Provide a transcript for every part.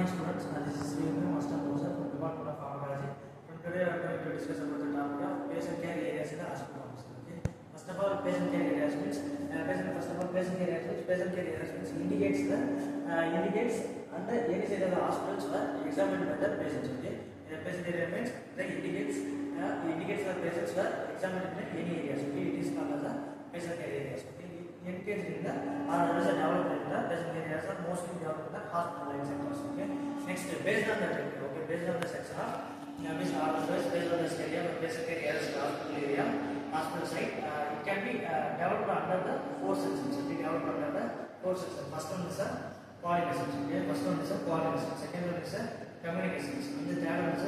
morning students, this is Srivindu, Master Professor from Department of Pharmacology. From today I am going to discuss about the topic of patient care areas in the hospital. Okay. First of all, patient care areas means patient care areas means indicates and any side of the hospitals were examined by the patients. Okay. Patient area means the indicates the patients were examined in any areas. Okay. It is called as a patient care areas. Okay. Engaged in the developed in the patient areas are mostly developed in the hospital centers. Okay. Next, based on the based on the section of based on the study of patient areas, hospital area, hospital site, it can be developed under the four sections. It be developed under the four sections. First one is a coordination. Okay. First one is a coordination. Second one is a communications. And the third one is a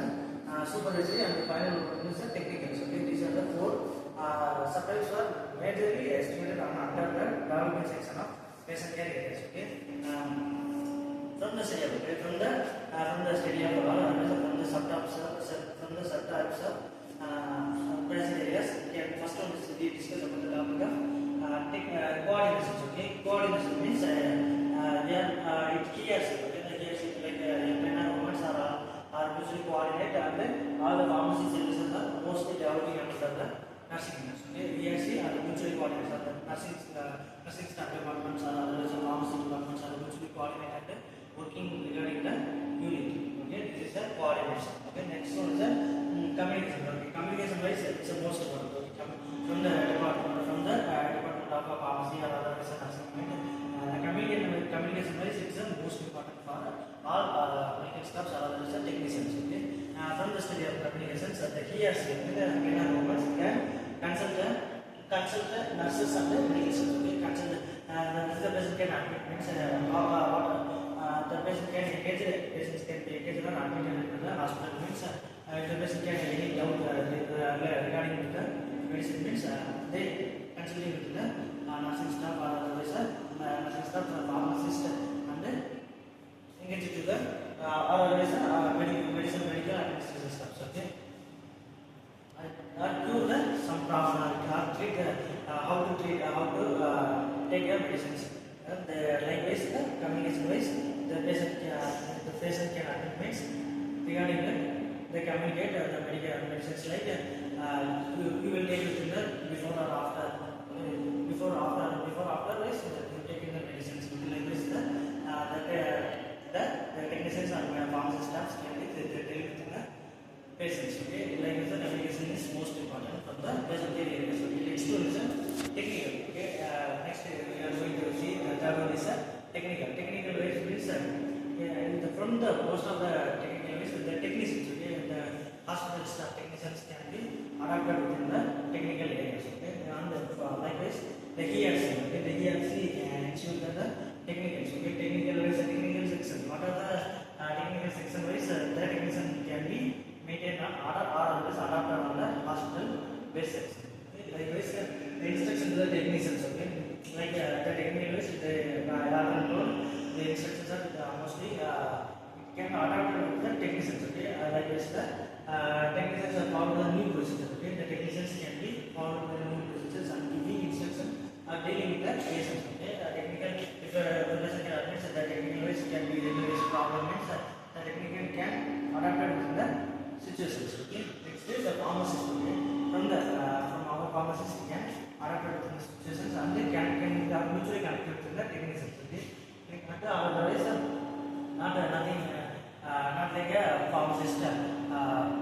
supervisory, and the final one is a technical. Okay. These are the four subtypes are majorly estimated under the development section of patient care areas. Okay. From the study of from the study of from the subtypes of patient areas, first one is we discuss about the topic of coordination. Okay. Coordination means it hears like pregnant women are usually coordinate, and all the pharmacy services are mostly developing under the nursing units. Okay. VRC are mutually coordinated. The nursing staff departments are pharmacy departments are mutually coordinated, working regarding the unit. Okay. This is the coordination. Okay. Next one is the communication. Okay. Communication wise, it's the most important. Okay. From the department of pharmacy or other nursing unit, communication wise, it's the most important for all medical staffs or other technicians. Okay. From the study of communications, the hears the pregnant women can consult the nurses and the medical staff. Okay. Consult the patient can admit means the patient can engage, patients can be engaged or admitted into the hospital means if the patient can have any doubt regarding the medicine means they consulting with the nursing staff or otherwise nursing staff or pharmacist and engage to the or otherwise medical administration staffs. Okay. Cure some problem or treat how to take care of medicines. Likewise, the communication wise, the patient can admit means regarding they communicate the medical medicines like you will take it in the before or after wise you taking the medicines. Likewise, the technicians and pharmacy staffs can be dealing with the patients. Okay. Likewise, the communication is most important for the patient care areas. Okay. Next one is technical. Okay. Next we are going to see the third one is technical. Technical ways means from the most of the technical ways the technicians. Okay. The hospital staff technicians can be adapted within the technical areas. Okay. And likewise the HRC. Okay. The HRC can ensure that the technicals. Okay. Technical ways, the technical section. What are the technical section ways? The technician can be maintained or always adapted on the hospital basis. Okay. Likewise, the instructions to the technicians. Okay. Like the technical ways, the instructions are mostly can adapt to the technicians. Okay. Likewise, the technicians are following the new procedures. Okay. The technicians can be following the new procedures and giving instructions or dealing with the patients. Okay. Technical, if the patient can admit the technical ways can be reduced problem means the technical can adapt within the situations. Okay. Next is the pharmacist. Okay. From our pharmacist can adapt to the situations and they can mutually connect with the technicians. Okay. Otherwise, not like a pharmacist,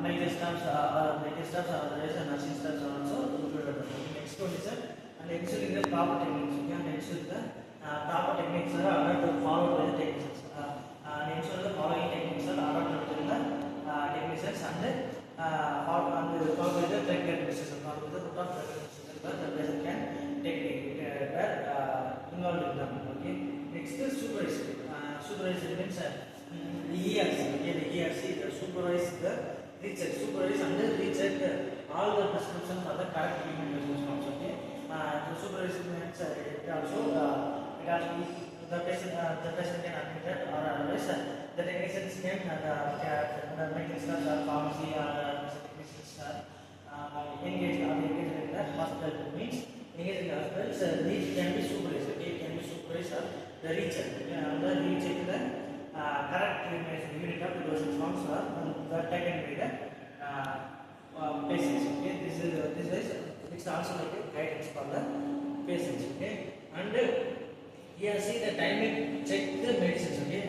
medical staffs or otherwise nursing staffs are also included. Next one is and ensuring the proper techniques. Okay. And ensure the proper techniques are adapted followed by the technicians. And ensure the following techniques are adapted to the technicians and followed by the drug administration. Followed by the route of drug administration, but the patient can take involved in them. Okay. Next is supervision. Supervision means ERC. Okay. The ERC supervise the recheck, supervise and recheck all the prescriptions for the correct treatment prescriptions. Okay. The supervision means it also the patient can admit it or otherwise the technicians can the medical staff or pharmacy or technicians engage in the hospital means engage in the hospital. These can be supervised. Okay. Can be supervised or the recheck. Okay. And the recheck the correct treatment unit of the dosage forms are taken by the patients. Okay, this is it's also like a guidance for the patients. Okay, and here see the timing check the medicines. Okay,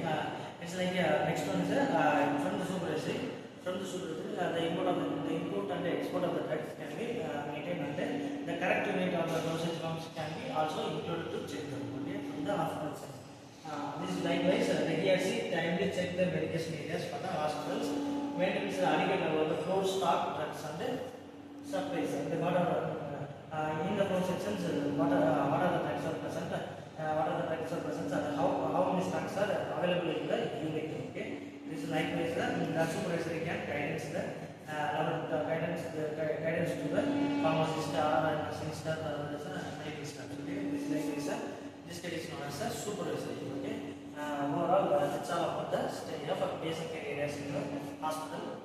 it's like next one is from the supervisory. From the supervisory, the import and the export of the drugs can be maintained, and then the correct unit of the dosage forms can be also included to check them. Okay, from the hospital side. This is likewise the DRC timely check the medication areas for the hospitals. Maintenance adequate level of the floor stock drugs and the supplies. And what are in the floor sections? What are the drugs are present? What are the drugs are present? And how many stocks are available in the unit? Okay. This is likewise the supervisory can guidance the guidance to the pharmacist or nursing staff or medical staff. Okay. This is likewise this is known as a supervisory. Okay. Overall, that's all about the study of basic care areas in the hospital.